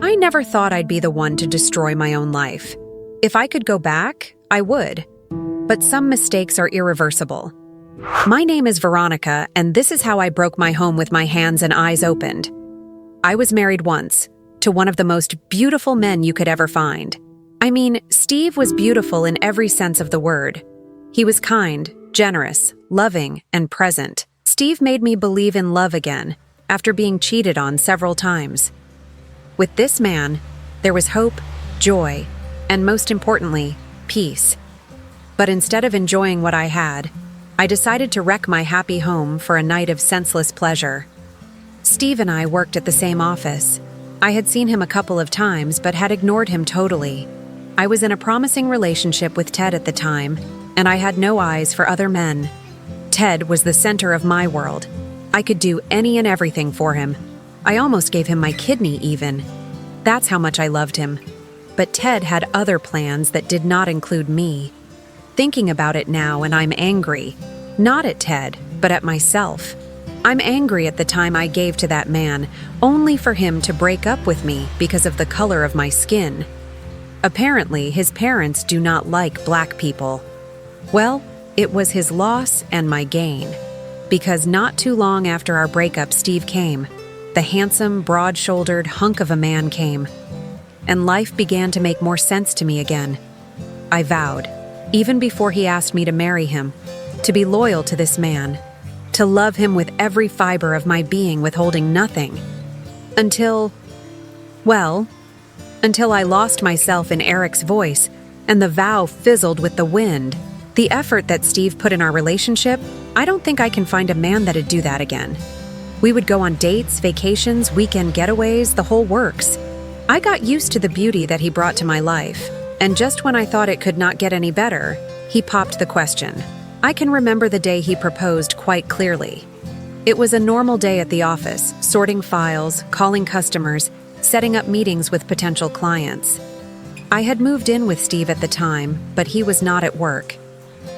I never thought I'd be the one to destroy my own life. If I could go back, I would. But some mistakes are irreversible. My name is Veronica, and this is how I broke my home with my hands and eyes opened. I was married once, to one of the most beautiful men you could ever find. I mean, Steve was beautiful in every sense of the word. He was kind, generous, loving, and present. Steve made me believe in love again, after being cheated on several times. With this man, there was hope, joy, and most importantly, peace. But instead of enjoying what I had, I decided to wreck my happy home for a night of senseless pleasure. Steve and I worked at the same office. I had seen him a couple of times but had ignored him totally. I was in a promising relationship with Ted at the time, and I had no eyes for other men. Ted was the center of my world. I could do any and everything for him. I almost gave him my kidney even. That's how much I loved him. But Ted had other plans that did not include me. Thinking about it now, and I'm angry. Not at Ted, but at myself. I'm angry at the time I gave to that man, only for him to break up with me because of the color of my skin. Apparently, his parents do not like black people. Well, it was his loss and my gain. Because not too long after our breakup, Steve came. The handsome, broad-shouldered hunk of a man came. And life began to make more sense to me again. I vowed, even before he asked me to marry him, to be loyal to this man, to love him with every fiber of my being, withholding nothing. Until I lost myself in Eric's voice, and the vow fizzled with the wind. The effort that Steve put in our relationship, I don't think I can find a man that'd do that again. We would go on dates, vacations, weekend getaways, the whole works. I got used to the beauty that he brought to my life, and just when I thought it could not get any better, he popped the question. I can remember the day he proposed quite clearly. It was a normal day at the office, sorting files, calling customers, setting up meetings with potential clients. I had moved in with Steve at the time, but he was not at work.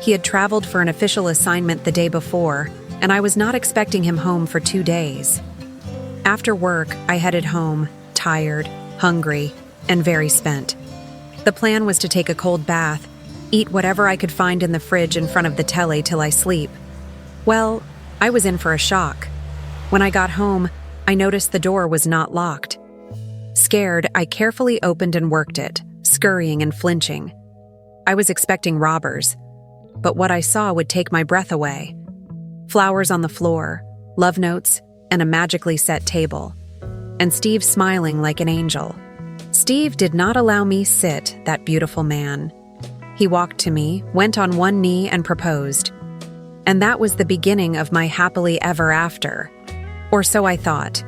He had traveled for an official assignment the day before, and I was not expecting him home for 2 days. After work, I headed home, tired, hungry, and very spent. The plan was to take a cold bath, eat whatever I could find in the fridge in front of the telly till I sleep. Well, I was in for a shock. When I got home, I noticed the door was not locked. Scared, I carefully opened and worked it, scurrying and flinching. I was expecting robbers, but what I saw would take my breath away. Flowers on the floor, love notes, and a magically set table. And Steve smiling like an angel. Steve did not allow me sit, that beautiful man. He walked to me, went on one knee, and proposed. And that was the beginning of my happily ever after. Or so I thought.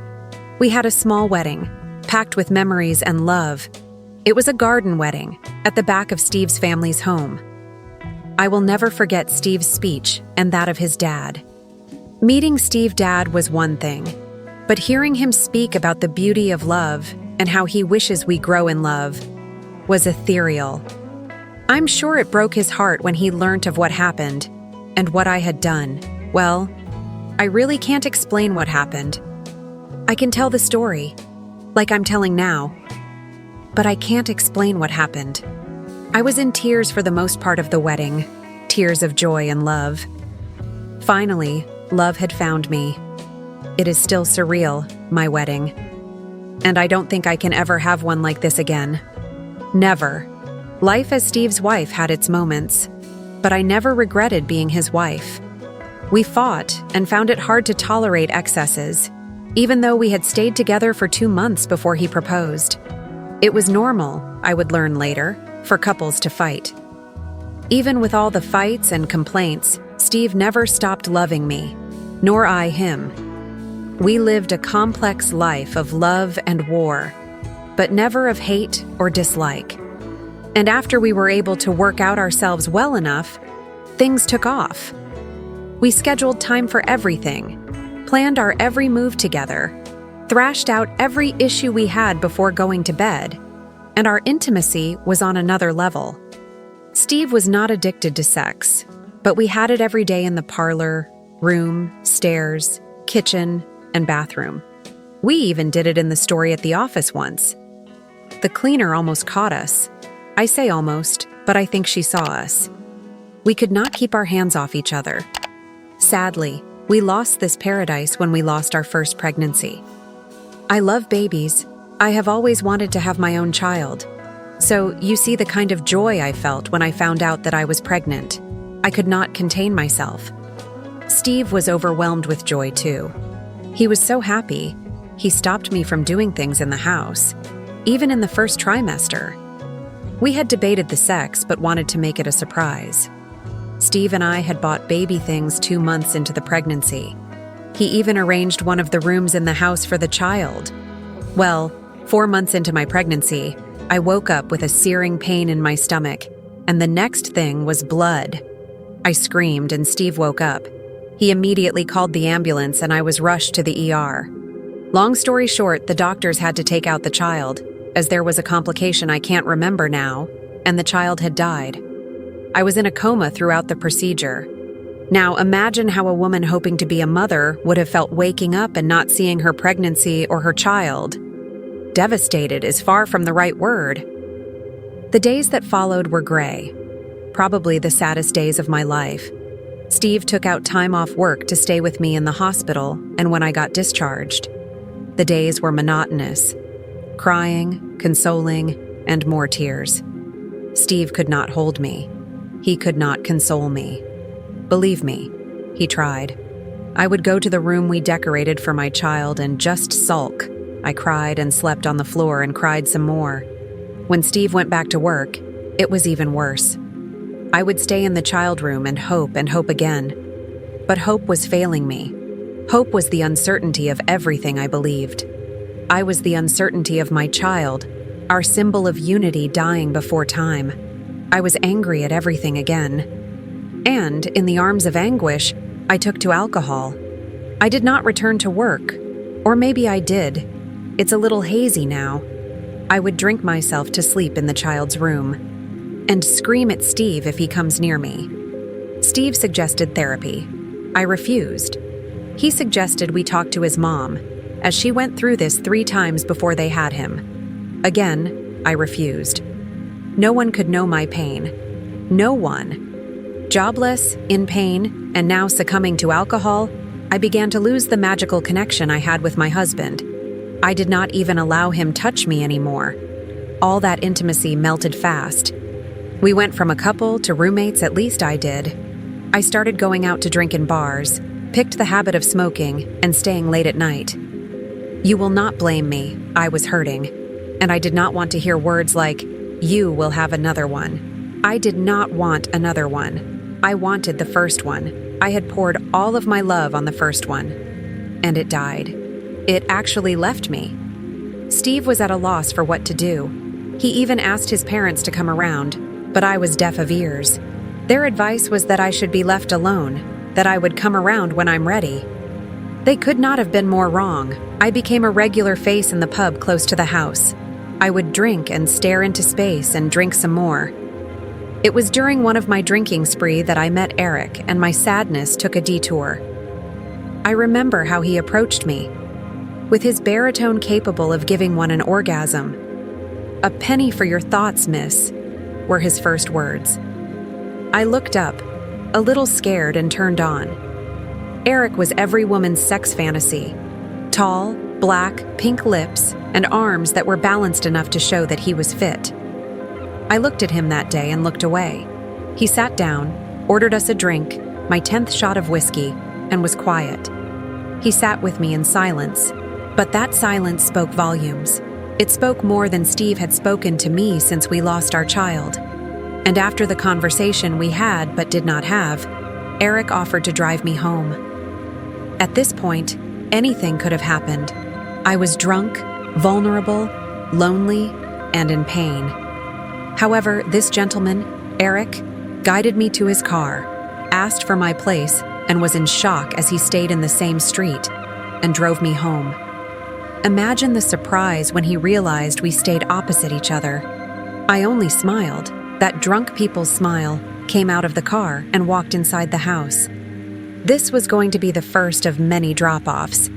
We had a small wedding, packed with memories and love. It was a garden wedding, at the back of Steve's family's home. I will never forget Steve's speech and that of his dad. Meeting Steve's dad was one thing, but hearing him speak about the beauty of love and how he wishes we grow in love was ethereal. I'm sure it broke his heart when he learnt of what happened and what I had done. Well, I really can't explain what happened. I can tell the story, like I'm telling now, but I can't explain what happened. I was in tears for the most part of the wedding, tears of joy and love. Finally, love had found me. It is still surreal, my wedding. And I don't think I can ever have one like this again. Never. Life as Steve's wife had its moments, but I never regretted being his wife. We fought and found it hard to tolerate excesses, even though we had stayed together for 2 months before he proposed. It was normal, I would learn later, for couples to fight. Even with all the fights and complaints, Steve never stopped loving me, nor I him. We lived a complex life of love and war, but never of hate or dislike. And after we were able to work out ourselves well enough, things took off. We scheduled time for everything, planned our every move together, thrashed out every issue we had before going to bed, and our intimacy was on another level. Steve was not addicted to sex, but we had it every day in the parlor, room, stairs, kitchen, and bathroom. We even did it in the story at the office once. The cleaner almost caught us. I say almost, but I think she saw us. We could not keep our hands off each other. Sadly, we lost this paradise when we lost our first pregnancy. I love babies. I have always wanted to have my own child. So you see the kind of joy I felt when I found out that I was pregnant. I could not contain myself. Steve was overwhelmed with joy too. He was so happy. He stopped me from doing things in the house, even in the first trimester. We had debated the sex but wanted to make it a surprise. Steve and I had bought baby things 2 months into the pregnancy. He even arranged one of the rooms in the house for the child. Well, 4 months into my pregnancy, I woke up with a searing pain in my stomach, and the next thing was blood. I screamed and Steve woke up. He immediately called the ambulance and I was rushed to the ER. Long story short, the doctors had to take out the child, as there was a complication I can't remember now, and the child had died. I was in a coma throughout the procedure. Now imagine how a woman hoping to be a mother would have felt waking up and not seeing her pregnancy or her child. Devastated is far from the right word. The days that followed were gray, probably the saddest days of my life. Steve took out time off work to stay with me in the hospital, and when I got discharged, the days were monotonous. Crying, consoling, and more tears. Steve could not hold me. He could not console me. Believe me, he tried. I would go to the room we decorated for my child and just sulk. I cried and slept on the floor and cried some more. When Steve went back to work, it was even worse. I would stay in the child room and hope again. But hope was failing me. Hope was the uncertainty of everything I believed. I was the uncertainty of my child, our symbol of unity dying before time. I was angry at everything again. And, in the arms of anguish, I took to alcohol. I did not return to work. Or maybe I did. It's a little hazy now. I would drink myself to sleep in the child's room and scream at Steve if he comes near me. Steve suggested therapy. I refused. He suggested we talk to his mom, as she went through this 3 times before they had him. Again, I refused. No one could know my pain. No one. Jobless, in pain, and now succumbing to alcohol, I began to lose the magical connection I had with my husband. I did not even allow him touch me anymore. All that intimacy melted fast. We went from a couple to roommates, at least I did. I started going out to drink in bars, picked the habit of smoking, and staying late at night. You will not blame me, I was hurting, and I did not want to hear words like, "You will have another one." I did not want another one. I wanted the first one. I had poured all of my love on the first one. And it died. It actually left me. Steve was at a loss for what to do. He even asked his parents to come around, but I was deaf of ears. Their advice was that I should be left alone, that I would come around when I'm ready. They could not have been more wrong. I became a regular face in the pub close to the house. I would drink and stare into space and drink some more. It was during one of my drinking spree that I met Eric, and my sadness took a detour. I remember how he approached me. With his baritone capable of giving one an orgasm. "A penny for your thoughts, miss," were his first words. I looked up, a little scared, and turned on. Eric was every woman's sex fantasy. Tall, black, pink lips, and arms that were balanced enough to show that he was fit. I looked at him that day and looked away. He sat down, ordered us a drink, my 10th shot of whiskey, and was quiet. He sat with me in silence, but that silence spoke volumes. It spoke more than Steve had spoken to me since we lost our child. And after the conversation we had but did not have, Eric offered to drive me home. At this point, anything could have happened. I was drunk, vulnerable, lonely, and in pain. However, this gentleman, Eric, guided me to his car, asked for my place, and was in shock as he stayed in the same street, and drove me home. Imagine the surprise when he realized we stayed opposite each other. I only smiled. That drunk people's smile came out of the car and walked inside the house. This was going to be the first of many drop-offs.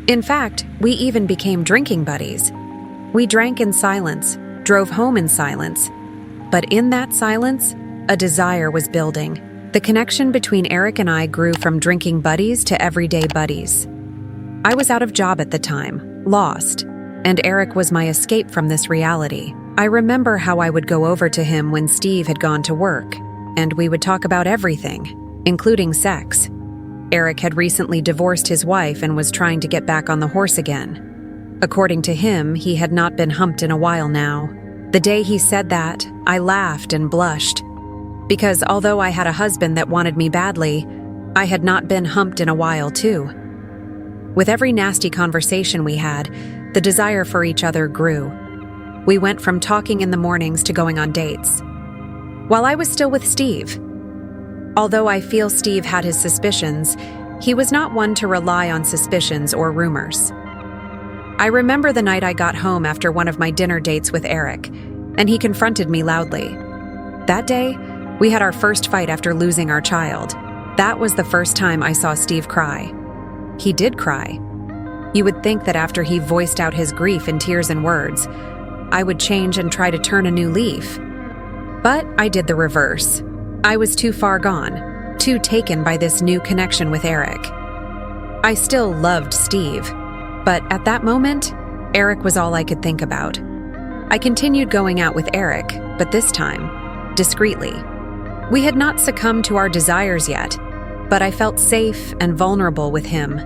In fact, we even became drinking buddies. We drank in silence, drove home in silence. But in that silence, a desire was building. The connection between Eric and I grew from drinking buddies to everyday buddies. I was out of job at the time, lost, and Eric was my escape from this reality. I remember how I would go over to him when Steve had gone to work, and we would talk about everything, including sex. Eric had recently divorced his wife and was trying to get back on the horse again. According to him, he had not been humped in a while now. The day he said that, I laughed and blushed. Because although I had a husband that wanted me badly, I had not been humped in a while too. With every nasty conversation we had, the desire for each other grew. We went from talking in the mornings to going on dates. While I was still with Steve. Although I feel Steve had his suspicions, he was not one to rely on suspicions or rumors. I remember the night I got home after one of my dinner dates with Eric, and he confronted me loudly. That day, we had our first fight after losing our child. That was the first time I saw Steve cry. He did cry. You would think that after he voiced out his grief in tears and words, I would change and try to turn a new leaf. But I did the reverse. I was too far gone, too taken by this new connection with Eric. I still loved Steve, but at that moment, Eric was all I could think about. I continued going out with Eric, but this time, discreetly. We had not succumbed to our desires yet, but I felt safe and vulnerable with him.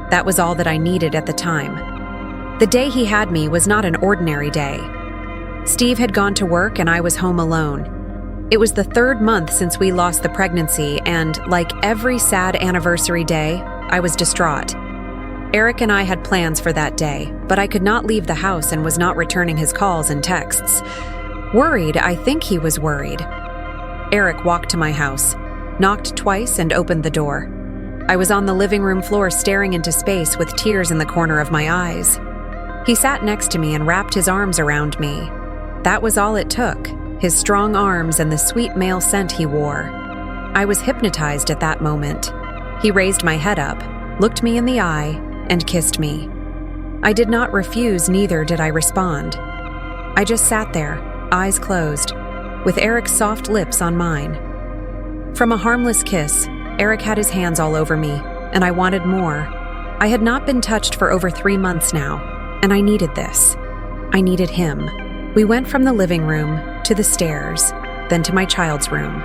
That was all that I needed at the time. The day he had me was not an ordinary day. Steve had gone to work and I was home alone. It was the 3rd month since we lost the pregnancy, and like every sad anniversary day, I was distraught. Eric and I had plans for that day, but I could not leave the house and was not returning his calls and texts. Worried, I think he was worried. Eric walked to my house, knocked twice, and opened the door. I was on the living room floor staring into space with tears in the corner of my eyes. He sat next to me and wrapped his arms around me. That was all it took. His strong arms and the sweet male scent he wore. I was hypnotized at that moment. He raised my head up, looked me in the eye, and kissed me. I did not refuse, neither did I respond. I just sat there, eyes closed, with Eric's soft lips on mine. From a harmless kiss, Eric had his hands all over me, and I wanted more. I had not been touched for over 3 months now, and I needed this. I needed him. We went from the living room to the stairs, then to my child's room.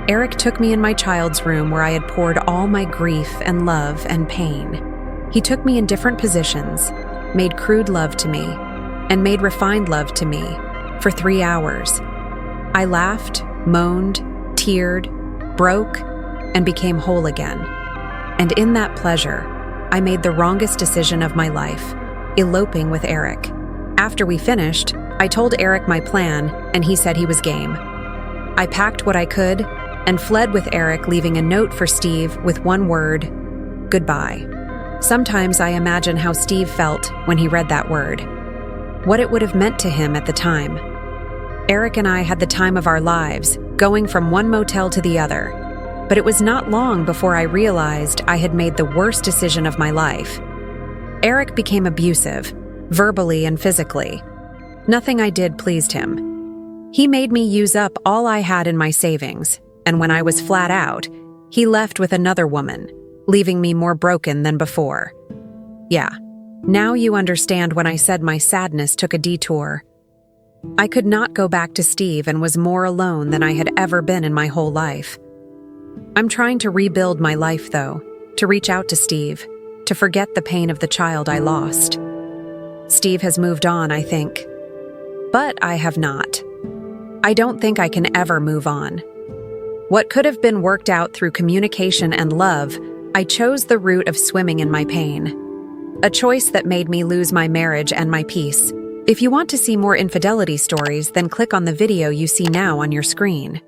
Eric took me in my child's room where I had poured all my grief and love and pain. He took me in different positions, made crude love to me, and made refined love to me for 3 hours. I laughed, moaned, teared, broke, and became whole again. And in that pleasure, I made the wrongest decision of my life, eloping with Eric. After we finished, I told Eric my plan, and he said he was game. I packed what I could and fled with Eric, leaving a note for Steve with one word: goodbye. Sometimes I imagine how Steve felt when he read that word, what it would have meant to him at the time. Eric and I had the time of our lives, going from one motel to the other. But it was not long before I realized I had made the worst decision of my life. Eric became abusive, verbally and physically. Nothing I did pleased him. He made me use up all I had in my savings, and when I was flat out, he left with another woman, leaving me more broken than before. Yeah, now you understand when I said my sadness took a detour. I could not go back to Steve and was more alone than I had ever been in my whole life. I'm trying to rebuild my life, though, to reach out to Steve, to forget the pain of the child I lost. Steve has moved on, I think. But I have not. I don't think I can ever move on. What could have been worked out through communication and love, I chose the route of swimming in my pain. A choice that made me lose my marriage and my peace. If you want to see more infidelity stories, then click on the video you see now on your screen.